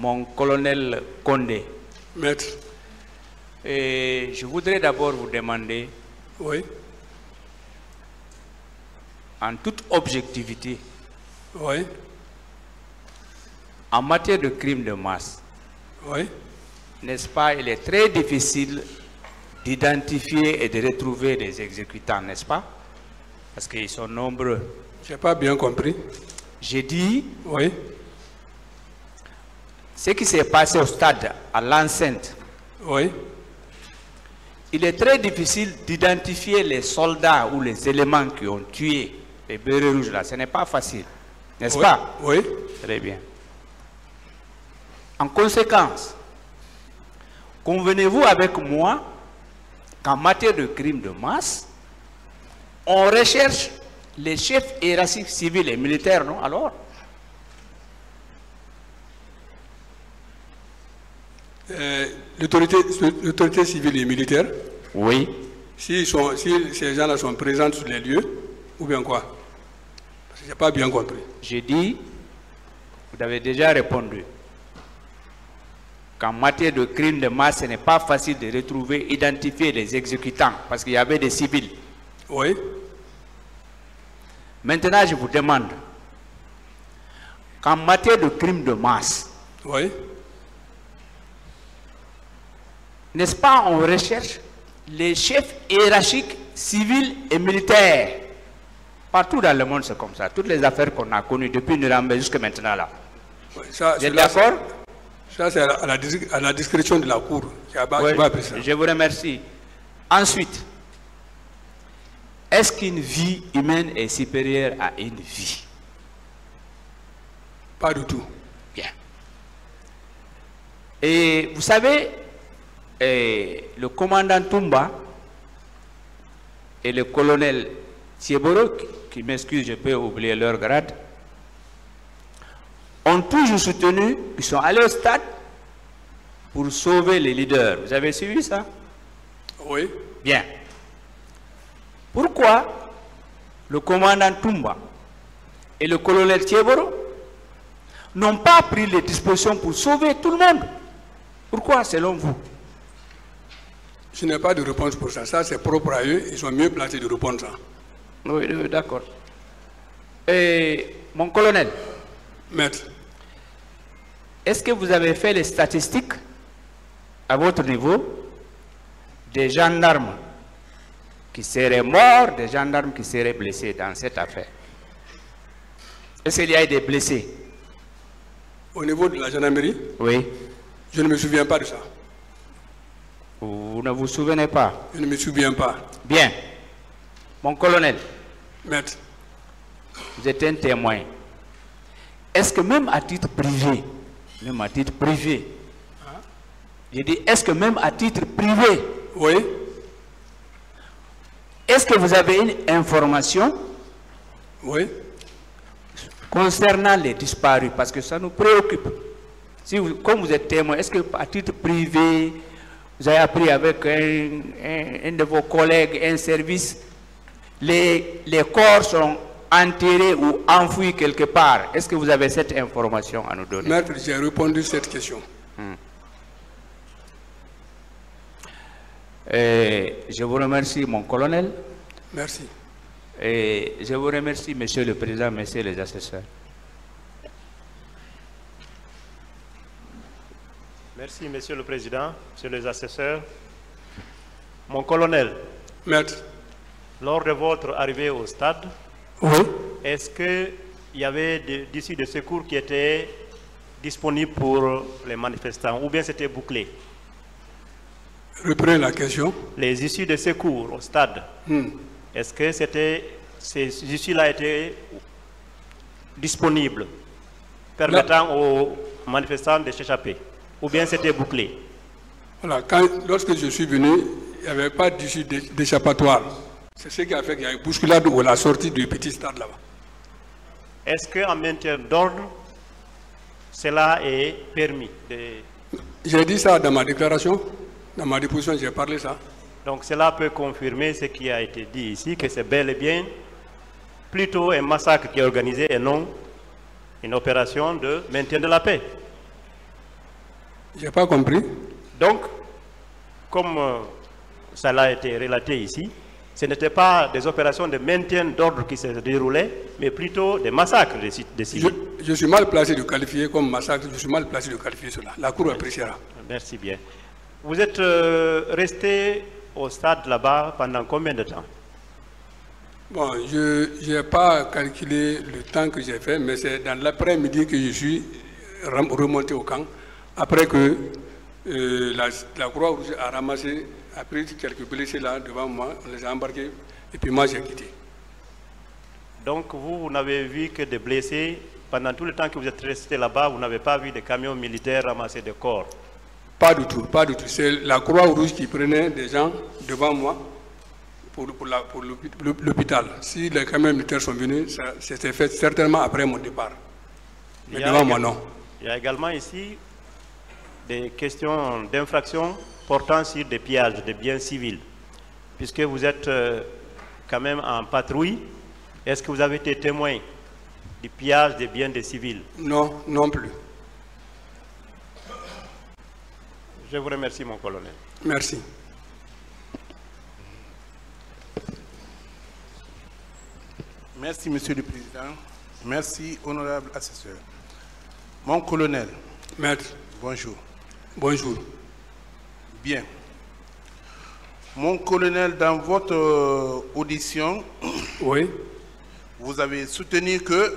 Mon colonel Condé. Maître. Et je voudrais d'abord vous demander, Oui. en toute objectivité, Oui. en matière de crimes de masse, Oui. n'est-ce pas, il est très difficile d'identifier et de retrouver les exécutants, n'est-ce pas? Parce qu'ils sont nombreux. Je n'ai pas bien compris. J'ai dit, Oui. ce qui s'est passé au stade, à l'enceinte, Oui. il est très difficile d'identifier les soldats ou les éléments qui ont tué les bérets rouges là. Ce n'est pas facile, n'est-ce Oui. pas? Oui. Très bien. En conséquence, convenez-vous avec moi qu'en matière de crimes de masse, on recherche les chefs hiérarchiques civils et militaires, non? Alors, L'autorité civile et militaire, oui. si ces gens-là sont présents sur les lieux, ou bien quoi? Parce que je n'ai pas bien compris. J'ai dit, vous avez déjà répondu, qu'en matière de crimes de masse, ce n'est pas facile de retrouver, identifier les exécutants, parce qu'il y avait des civils. Oui. Maintenant, je vous demande, qu'en matière de crimes de masse, Oui. n'est-ce pas, on recherche les chefs hiérarchiques civils et militaires. Partout dans le monde, c'est comme ça. Toutes les affaires qu'on a connues depuis Nuremberg jusqu'à maintenant là. Oui, ça, Vous êtes d'accord? Ça, c'est à la discrétion de la Cour. Oui, je vous remercie. Ensuite, est-ce qu'une vie humaine est supérieure à une vie? Pas du tout. Bien. Et vous savez, le commandant Toumba et le colonel Thieboro, qui m'excuse, je peux oublier leur grade, ont toujours soutenu, ils sont allés au stade pour sauver les leaders. Vous avez suivi ça? Oui. Bien. Pourquoi le commandant Toumba et le colonel Thieboro n'ont pas pris les dispositions pour sauver tout le monde? Pourquoi, selon vous? Je n'ai pas de réponse pour ça. Ça, c'est propre à eux. Ils sont mieux placés de répondre ça. Oui, d'accord. Et mon colonel, Maître. est-ce que vous avez fait les statistiques à votre niveau des gendarmes qui seraient morts, des gendarmes qui seraient blessés dans cette affaire? Est-ce qu'il y a des blessés? Au niveau de la gendarmerie, Oui. je ne me souviens pas de ça. Vous ne vous souvenez pas? Je ne me souviens pas. Bien. Mon colonel, Maître. vous êtes un témoin. Est-ce que même à titre privé, j'ai dit, est-ce que même à titre privé, Oui. est-ce que vous avez une information Oui. concernant les disparus? Parce que ça nous préoccupe. Si vous, comme vous êtes témoin, est-ce que à titre privé, vous avez appris avec un de vos collègues, un service, les corps sont enterrés ou enfouis quelque part? Est-ce que vous avez cette information à nous donner? Maître, j'ai répondu à cette question. Je vous remercie, mon colonel. Merci. Et je vous remercie, monsieur le président, messieurs les assesseurs. Merci, monsieur le président, monsieur les assesseurs. Mon colonel, Maître. lors de votre arrivée au stade, Oui. est-ce qu'il y avait des issues de secours qui étaient disponibles pour les manifestants ou bien c'était bouclé? Reprenez la question. Les issues de secours au stade, est-ce que ces issues-là étaient disponibles, permettant aux manifestants de s'échapper? Ou bien c'était bouclé? Voilà, lorsque je suis venu, il n'y avait pas d'issue d'échappatoire. C'est ce qui a fait qu'il y a une bousculade ou la sortie du petit stade là-bas. Est-ce qu'en maintien d'ordre, cela est permis? J'ai dit ça dans ma déclaration, dans ma déposition, j'ai parlé ça. Donc cela peut confirmer ce qui a été dit ici, que c'est bel et bien plutôt un massacre qui est organisé et non une opération de maintien de la paix. Je n'ai pas compris. Donc, comme ça a été relaté ici, ce n'étaient pas des opérations de maintien d'ordre qui se déroulaient, mais plutôt des massacres des civils. Je suis mal placé de qualifier comme massacre, je suis mal placé de qualifier cela. La Cour appréciera. Merci bien. Vous êtes resté au stade là-bas pendant combien de temps? Bon, je n'ai pas calculé le temps que j'ai fait, mais c'est dans l'après-midi que je suis remonté au camp, après que la Croix-Rouge a ramassé, a pris quelques blessés là devant moi, on les a embarqués, et puis moi j'ai quitté. Donc vous n'avez vu que des blessés, pendant tout le temps que vous êtes resté là-bas, vous n'avez pas vu de camions militaires ramasser des corps? Pas du tout, pas du tout. C'est la Croix-Rouge qui prenait des gens devant moi pour l'hôpital. Si les camions militaires sont venus, ça s'était fait certainement après mon départ. Mais devant moi, non. Il y a également ici des questions d'infraction portant sur des pillages de biens civils. Puisque vous êtes quand même en patrouille, est-ce que vous avez été témoin du pillage des biens des civils? Non, non plus. Je vous remercie, mon colonel. Merci. Merci, Monsieur le Président. Merci, honorable assesseur. Mon colonel. Maître. Bonjour. Bonjour. Bien. Mon colonel, dans votre audition, oui, vous avez soutenu que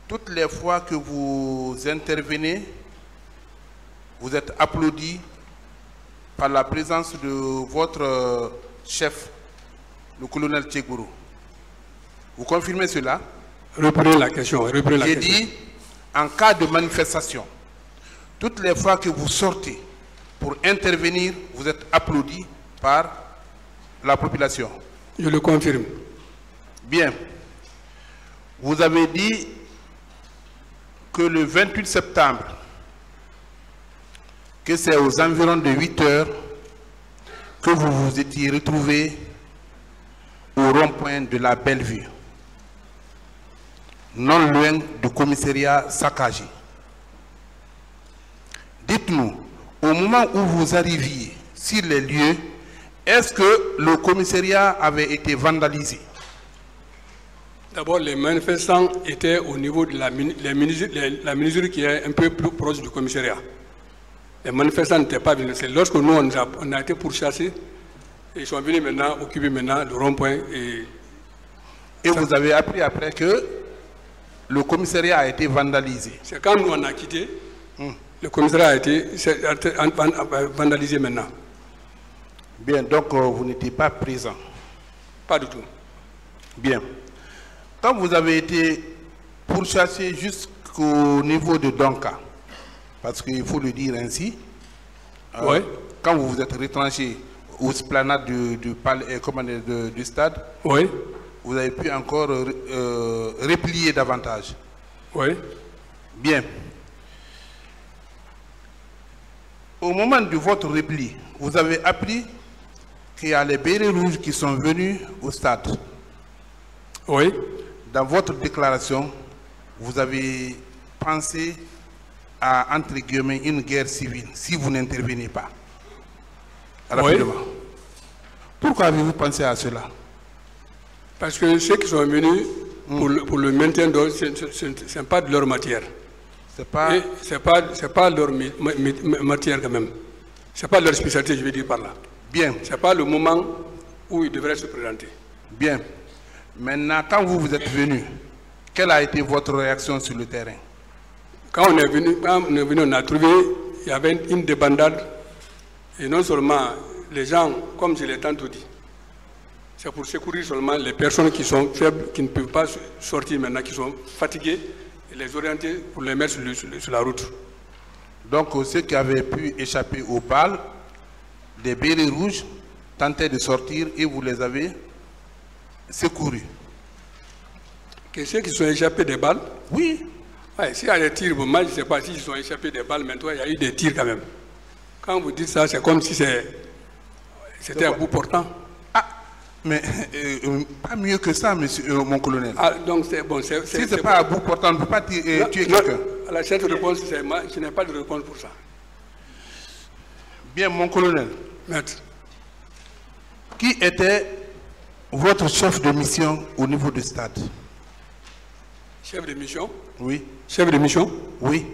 toutes les fois que vous intervenez, vous êtes applaudi par la présence de votre chef, le colonel Tchegourou. Vous confirmez cela? Reprenez la question. J'ai dit, en cas de manifestation, toutes les fois que vous sortez pour intervenir, vous êtes applaudi par la population. Je le confirme. Bien. Vous avez dit que le 28 septembre, que c'est aux environs de 8 heures que vous vous étiez retrouvé au rond-point de la Bellevue, non loin du commissariat Sakaji. Dites-nous, au moment où vous arriviez sur les lieux, est-ce que le commissariat avait été vandalisé? D'abord, les manifestants étaient au niveau de la menuiserie qui est un peu plus proche du commissariat. Les manifestants n'étaient pas venus. C'est lorsque nous, on a été pourchassés, ils sont venus maintenant, occuper maintenant le rond-point. Et vous avez appris après que le commissariat a été vandalisé. C'est quand nous on a quitté, le commissariat a été vandalisé maintenant. Bien, donc vous n'étiez pas présent? Pas du tout. Bien. Quand vous avez été pourchassé jusqu'au niveau de Donka, parce qu'il faut le dire ainsi, oui, quand vous vous êtes retranché aux esplanades du stade, oui, vous avez pu encore replier davantage. Oui. Bien. Au moment de votre repli, vous avez appris qu'il y a les bérets rouges qui sont venus au stade. Oui. Dans votre déclaration, vous avez pensé à, entre guillemets, une guerre civile, si vous n'intervenez pas. Rapidement. Oui. Pourquoi avez-vous pensé à cela? Parce que ceux qui sont venus pour le maintien d'ordre, ce n'est pas de leur matière. C'est pas leur matière quand même. Ce n'est pas leur spécialité, je vais dire par là. Bien. Ce n'est pas le moment où ils devraient se présenter. Bien. Maintenant, quand vous êtes venu, quelle a été votre réaction sur le terrain? Quand on est venu, on a trouvé, il y avait une débandade. Et non seulement les gens, comme je l'ai tantôt dit, c'est pour secourir seulement les personnes qui sont faibles, qui ne peuvent pas sortir maintenant, qui sont fatiguées, et les orienter pour les mettre sur la route. Donc ceux qui avaient pu échapper aux balles, des bérets rouges tentaient de sortir et vous les avez secourus. Que ceux qui sont échappés des balles? Oui. Ouais, s'il y a des tirs, bon, moi je ne sais pas s'ils sont échappés des balles, mais toi il y a eu des tirs quand même. Quand vous dites ça, c'est comme si c'était à bout portant. Ah, mais pas mieux que ça, monsieur, mon colonel. Ah, donc c'est bon. Si ce n'est pas à bout portant, on ne peut pas tuer quelqu'un. cette réponse, je n'ai pas de réponse pour ça. Bien, mon colonel. Maître. Qui était votre chef de mission au niveau du stade? Chef de mission? Oui. Chef de mission? Oui.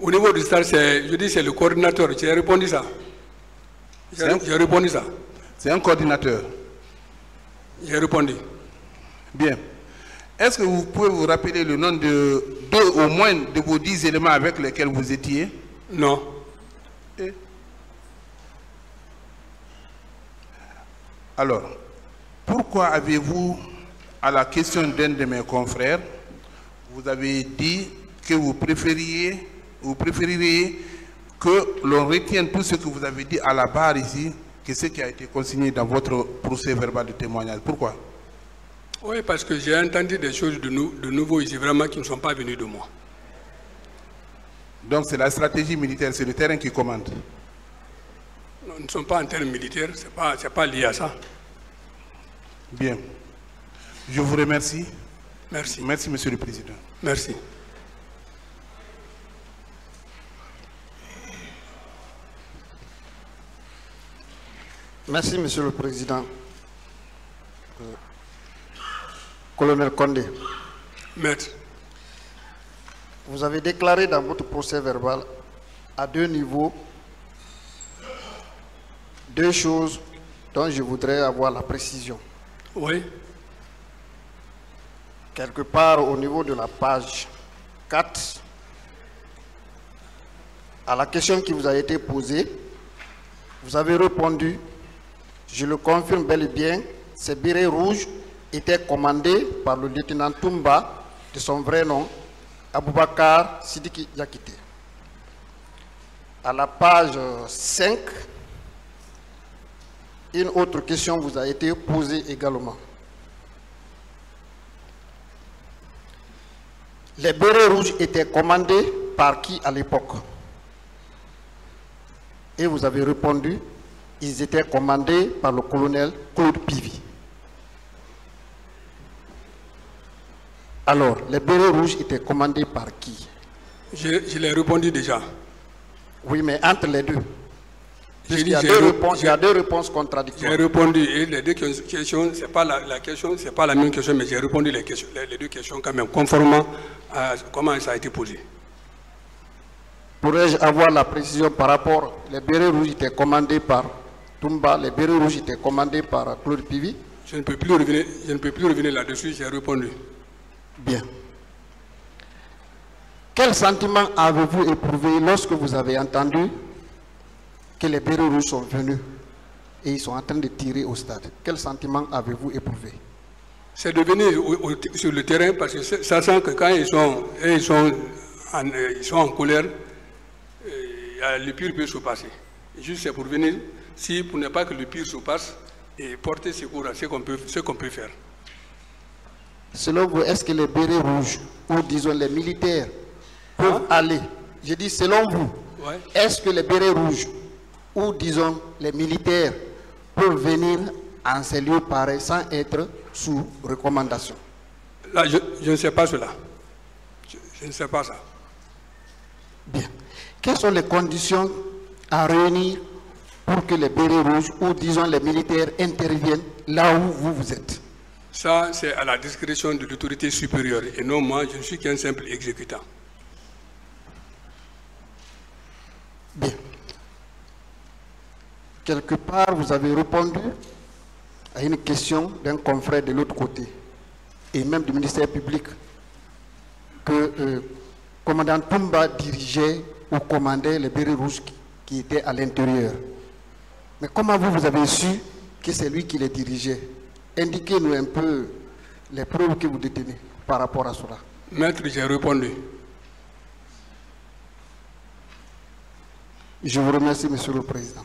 Au niveau du stade, je dis c'est le coordinateur. J'ai répondu ça. J'ai répondu ça. C'est un coordinateur. J'ai répondu. Bien. Est-ce que vous pouvez vous rappeler le nom de deux au moins de vos 10 éléments avec lesquels vous étiez? Non. Alors, pourquoi avez-vous, à la question d'un de mes confrères, vous avez dit que vous préféreriez que l'on retienne tout ce que vous avez dit à la barre ici, que ce qui a été consigné dans votre procès verbal de témoignage? Pourquoi? Oui, parce que j'ai entendu des choses de nouveau ici, vraiment, qui ne sont pas venues de moi. Donc c'est la stratégie militaire, c'est le terrain qui commande? Non, nous ne sommes pas en termes militaires, ce n'est pas lié à ça. Bien. Je vous remercie. Merci. Merci, Monsieur le Président. Merci. Merci, Monsieur le Président. Colonel Condé. Maître. Vous avez déclaré dans votre procès verbal à deux niveaux deux choses dont je voudrais avoir la précision. Oui. Quelque part au niveau de la page 4, à la question qui vous a été posée, vous avez répondu, je le confirme bel et bien, ces bérets rouges étaient commandés par le lieutenant Toumba, de son vrai nom, Aboubakar Sidiki Yakité. À la page 5, une autre question vous a été posée également. Les bérets rouges étaient commandés par qui à l'époque? Et vous avez répondu, ils étaient commandés par le colonel Claude Pivy. Alors, les bérets rouges étaient commandés par qui? Je l'ai répondu déjà. Oui, mais entre les deux. Il y a deux réponses contradictoires. J'ai répondu, et les deux questions, ce n'est pas la question, c'est pas la même question, mais j'ai répondu les deux questions quand même, conformément à comment ça a été posé. Pourrais-je avoir la précision par rapport, les bérets rouges étaient commandés par Toumba, les bérets rouges étaient commandés par Claude Pivy? Je ne peux plus revenir là-dessus, j'ai répondu. Bien. Quel sentiment avez-vous éprouvé lorsque vous avez entendu que les bérets rouges sont venus et ils sont en train de tirer au stade? Quel sentiment avez-vous éprouvé? C'est de venir sur le terrain parce que ça sent que quand ils sont en colère, le pire peut se passer. Juste c'est pour venir, pour ne pas que le pire se passe et porter secours à ce qu'on peut faire. Selon vous, est-ce que les bérets rouges, ou disons les militaires, peuvent aller? Je dis selon vous, ouais. Est-ce que les bérets rouges, ou disons les militaires, peuvent venir en ces lieux pareils sans être sous recommandation? Là, je ne sais pas cela. Je ne sais pas ça. Bien. Quelles sont les conditions à réunir pour que les bérets rouges, ou disons les militaires, interviennent là où vous êtes? Ça, c'est à la discrétion de l'autorité supérieure. Et non, moi, je ne suis qu'un simple exécutant. Bien. Quelque part, vous avez répondu à une question d'un confrère de l'autre côté, et même du ministère public, que le commandant Toumba dirigeait ou commandait les bérets rouges qui étaient à l'intérieur. Mais comment vous avez su que c'est lui qui les dirigeait? Indiquez-nous un peu les preuves que vous détenez par rapport à cela. Maître, j'ai répondu. Je vous remercie, Monsieur le Président.